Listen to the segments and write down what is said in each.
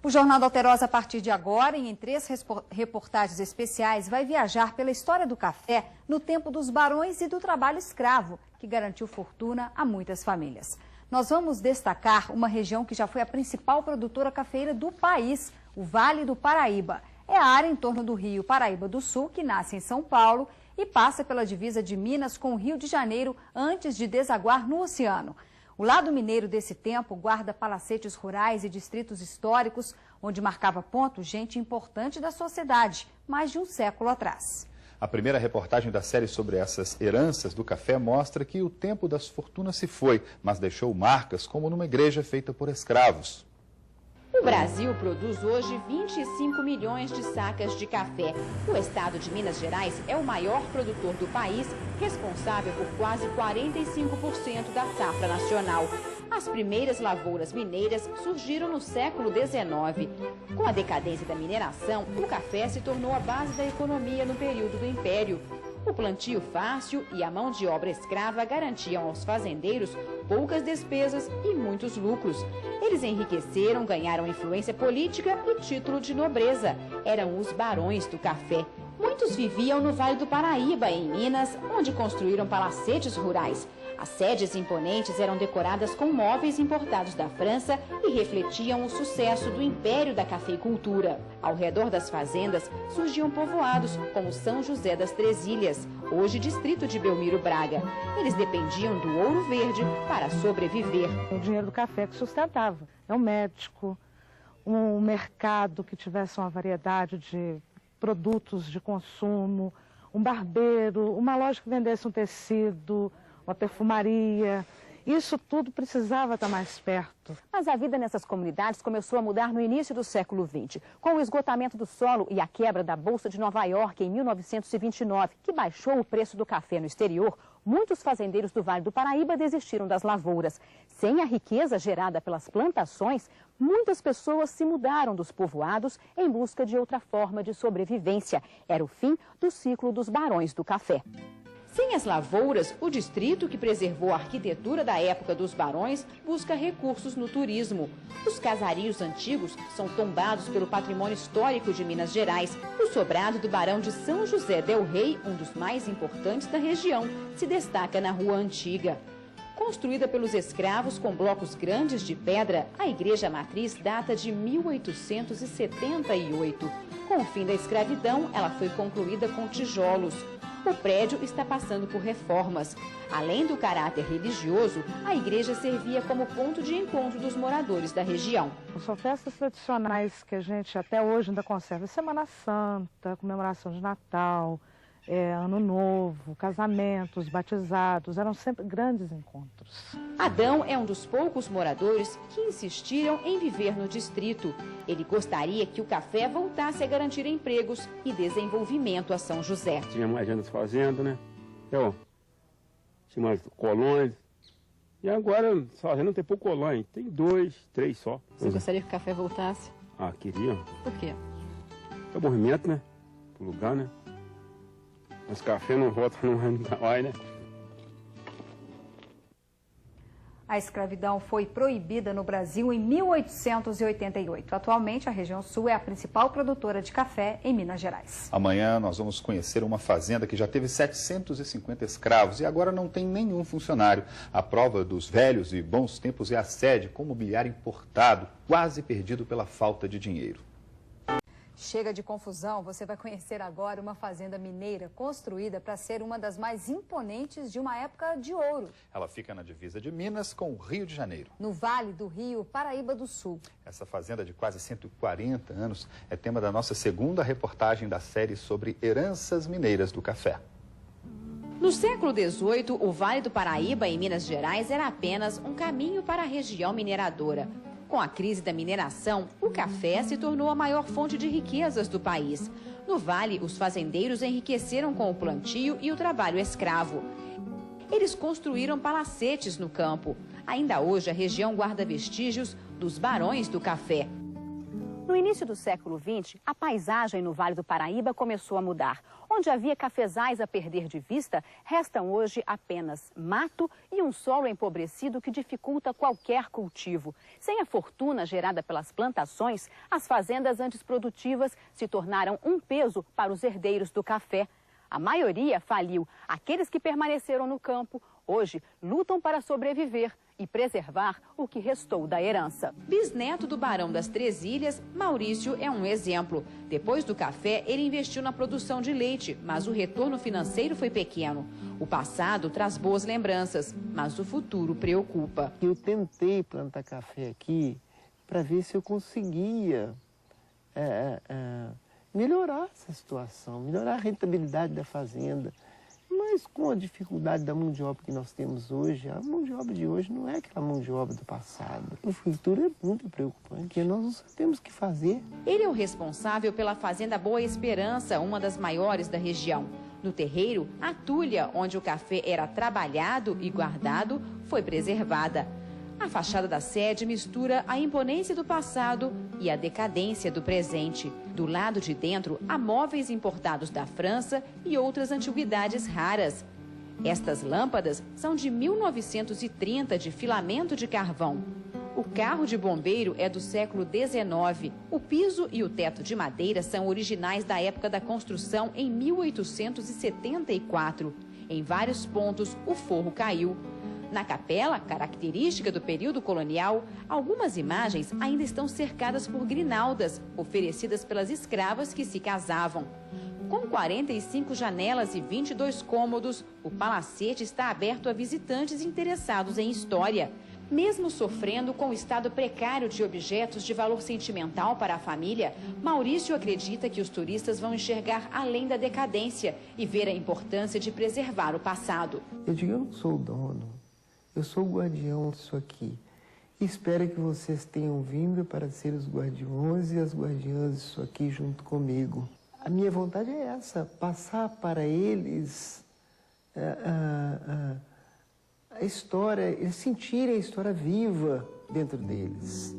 O Jornal da Alterosa, a partir de agora, em 3 reportagens especiais, vai viajar pela história do café no tempo dos barões e do trabalho escravo, que garantiu fortuna a muitas famílias. Nós vamos destacar uma região que já foi a principal produtora cafeeira do país, o Vale do Paraíba. É a área em torno do rio Paraíba do Sul, que nasce em São Paulo e passa pela divisa de Minas com o Rio de Janeiro antes de desaguar no oceano. O lado mineiro desse tempo guarda palacetes rurais e distritos históricos, onde marcava ponto gente importante da sociedade, mais de um século atrás. A primeira reportagem da série sobre essas heranças do café mostra que o tempo das fortunas se foi, mas deixou marcas como numa igreja feita por escravos. O Brasil produz hoje 25 milhões de sacas de café. O estado de Minas Gerais é o maior produtor do país, responsável por quase 45% da safra nacional. As primeiras lavouras mineiras surgiram no século XIX. Com a decadência da mineração, o café se tornou a base da economia no período do Império. O plantio fácil e a mão de obra escrava garantiam aos fazendeiros poucas despesas e muitos lucros. Eles enriqueceram, ganharam influência política e título de nobreza. Eram os barões do café. Muitos viviam no Vale do Paraíba, em Minas, onde construíram palacetes rurais. As sedes imponentes eram decoradas com móveis importados da França e refletiam o sucesso do império da cafeicultura. Ao redor das fazendas surgiam povoados como São José das Três Ilhas, hoje distrito de Belmiro Braga. Eles dependiam do ouro verde para sobreviver. O dinheiro do café que sustentava. É um médico, um mercado que tivesse uma variedade de produtos de consumo, um barbeiro, uma loja que vendesse um tecido, uma perfumaria. Isso tudo precisava estar mais perto. Mas a vida nessas comunidades começou a mudar no início do século XX, com o esgotamento do solo e a quebra da Bolsa de Nova York em 1929, que baixou o preço do café no exterior. Muitos fazendeiros do Vale do Paraíba desistiram das lavouras. Sem a riqueza gerada pelas plantações, muitas pessoas se mudaram dos povoados em busca de outra forma de sobrevivência. Era o fim do ciclo dos barões do café. Sem as lavouras, o distrito, que preservou a arquitetura da época dos barões, busca recursos no turismo. Os casarios antigos são tombados pelo patrimônio histórico de Minas Gerais. O sobrado do Barão de São José del Rei, um dos mais importantes da região, se destaca na Rua Antiga. Construída pelos escravos com blocos grandes de pedra, a igreja matriz data de 1878. Com o fim da escravidão, ela foi concluída com tijolos. O prédio está passando por reformas. Além do caráter religioso, a igreja servia como ponto de encontro dos moradores da região. São festas tradicionais que a gente até hoje ainda conserva. Semana Santa, comemoração de Natal, Ano Novo, casamentos, batizados, eram sempre grandes encontros. Adão é um dos poucos moradores que insistiram em viver no distrito. Ele gostaria que o café voltasse a garantir empregos e desenvolvimento a São José. Tinha mais gente nas fazendas, né? Tinha mais colônias. E agora, fazenda não tem pouco colônia, tem 2, 3 só. Você gostaria que o café voltasse? Ah, queria. Por quê? É o movimento, né? O lugar, né? Mas café não volta, não vai, né? A escravidão foi proibida no Brasil em 1888. Atualmente, a região sul é a principal produtora de café em Minas Gerais. Amanhã nós vamos conhecer uma fazenda que já teve 750 escravos e agora não tem nenhum funcionário. A prova dos velhos e bons tempos é a sede com mobiliário importado, quase perdido pela falta de dinheiro. Chega de confusão, você vai conhecer agora uma fazenda mineira construída para ser uma das mais imponentes de uma época de ouro. Ela fica na divisa de Minas com o Rio de Janeiro. No Vale do Rio Paraíba do Sul. Essa fazenda de quase 140 anos é tema da nossa segunda reportagem da série sobre heranças mineiras do café. No século XVIII, o Vale do Paraíba, em Minas Gerais, era apenas um caminho para a região mineradora. Com a crise da mineração, o café se tornou a maior fonte de riquezas do país. No Vale, os fazendeiros enriqueceram com o plantio e o trabalho escravo. Eles construíram palacetes no campo. Ainda hoje, a região guarda vestígios dos barões do café. No início do século XX, a paisagem no Vale do Paraíba começou a mudar. Onde havia cafezais a perder de vista, restam hoje apenas mato e um solo empobrecido que dificulta qualquer cultivo. Sem a fortuna gerada pelas plantações, as fazendas antes produtivas se tornaram um peso para os herdeiros do café. A maioria faliu. Aqueles que permaneceram no campo, hoje lutam para sobreviver e preservar o que restou da herança. Bisneto do Barão das Três Ilhas, Maurício é um exemplo. Depois do café, ele investiu na produção de leite, mas o retorno financeiro foi pequeno. O passado traz boas lembranças, mas o futuro preocupa. Eu tentei plantar café aqui para ver se eu conseguia melhorar essa situação, melhorar a rentabilidade da fazenda. Mas com a dificuldade da mão de obra que nós temos hoje, a mão de obra de hoje não é aquela mão de obra do passado. O futuro é muito preocupante, porque nós não sabemos o que fazer. Ele é o responsável pela Fazenda Boa Esperança, uma das maiores da região. No terreiro, a tulha, onde o café era trabalhado e guardado, foi preservada. A fachada da sede mistura a imponência do passado e a decadência do presente. Do lado de dentro, há móveis importados da França e outras antiguidades raras. Estas lâmpadas são de 1930, de filamento de carvão. O carro de bombeiro é do século XIX. O piso e o teto de madeira são originais da época da construção em 1874. Em vários pontos, o forro caiu. Na capela, característica do período colonial, algumas imagens ainda estão cercadas por grinaldas, oferecidas pelas escravas que se casavam. Com 45 janelas e 22 cômodos, o palacete está aberto a visitantes interessados em história. Mesmo sofrendo com o estado precário de objetos de valor sentimental para a família, Maurício acredita que os turistas vão enxergar além da decadência e ver a importância de preservar o passado. Eu digo, eu não sou o dono. Eu sou o guardião disso aqui. Espero que vocês tenham vindo para ser os guardiões e as guardiãs disso aqui junto comigo. A minha vontade é essa, passar para eles a história, eles sentirem a história viva dentro deles.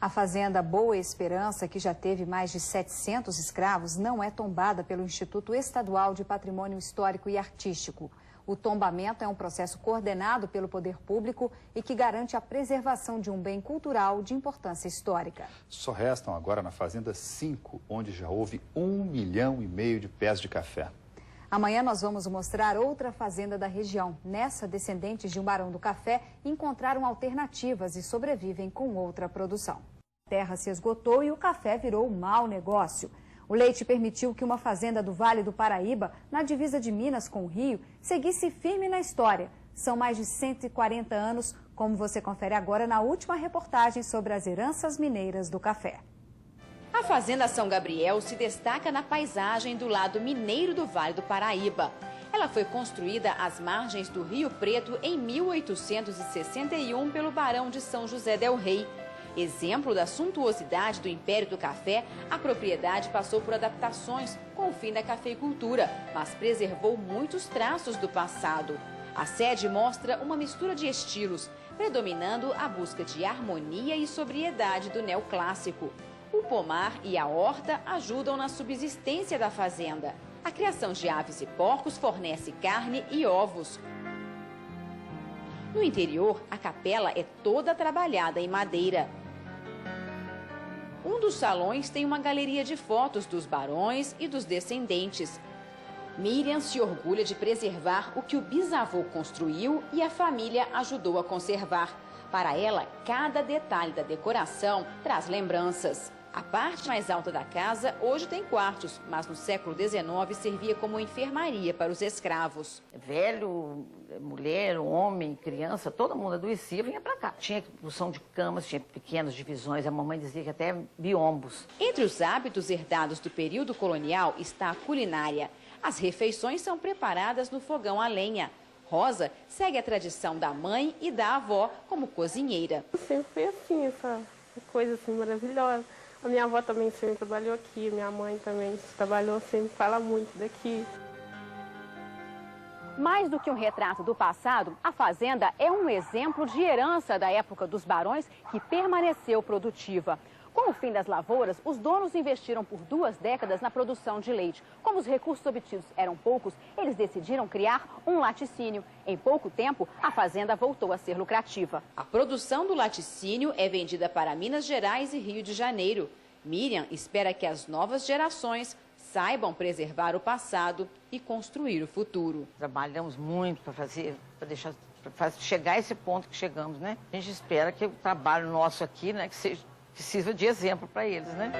A Fazenda Boa Esperança, que já teve mais de 700 escravos, não é tombada pelo Instituto Estadual de Patrimônio Histórico e Artístico. O tombamento é um processo coordenado pelo poder público e que garante a preservação de um bem cultural de importância histórica. Só restam agora na Fazenda 5, onde já houve 1,5 milhão de pés de café. Amanhã nós vamos mostrar outra fazenda da região. Nessa, descendentes de um barão do café encontraram alternativas e sobrevivem com outra produção. A terra se esgotou e o café virou um mau negócio. O leite permitiu que uma fazenda do Vale do Paraíba, na divisa de Minas com o Rio, seguisse firme na história. São mais de 140 anos, como você confere agora na última reportagem sobre as heranças mineiras do café. A Fazenda São Gabriel se destaca na paisagem do lado mineiro do Vale do Paraíba. Ela foi construída às margens do Rio Preto em 1861 pelo Barão de São José del Rei. Exemplo da suntuosidade do Império do Café, a propriedade passou por adaptações com o fim da cafeicultura, mas preservou muitos traços do passado. A sede mostra uma mistura de estilos, predominando a busca de harmonia e sobriedade do neoclássico. O pomar e a horta ajudam na subsistência da fazenda. A criação de aves e porcos fornece carne e ovos. No interior, a capela é toda trabalhada em madeira. Um dos salões tem uma galeria de fotos dos barões e dos descendentes. Miriam se orgulha de preservar o que o bisavô construiu e a família ajudou a conservar. Para ela, cada detalhe da decoração traz lembranças. A parte mais alta da casa hoje tem quartos, mas no século XIX servia como enfermaria para os escravos. Velho, mulher, homem, criança, todo mundo adoecia, vinha para cá. Tinha construção de camas, tinha pequenas divisões, a mamãe dizia que até biombos. Entre os hábitos herdados do período colonial está a culinária. As refeições são preparadas no fogão a lenha. Rosa segue a tradição da mãe e da avó como cozinheira. Sempre foi assim, essa coisa assim maravilhosa. A minha avó também sempre trabalhou aqui, minha mãe também trabalhou, sempre fala muito daqui. Mais do que um retrato do passado, a fazenda é um exemplo de herança da época dos barões que permaneceu produtiva. Com o fim das lavouras, os donos investiram por 2 décadas na produção de leite. Como os recursos obtidos eram poucos, eles decidiram criar um laticínio. Em pouco tempo, a fazenda voltou a ser lucrativa. A produção do laticínio é vendida para Minas Gerais e Rio de Janeiro. Miriam espera que as novas gerações saibam preservar o passado e construir o futuro. Trabalhamos muito para chegar a esse ponto que chegamos, né? A gente espera que o trabalho nosso aqui, né, que sirva de exemplo para eles, né?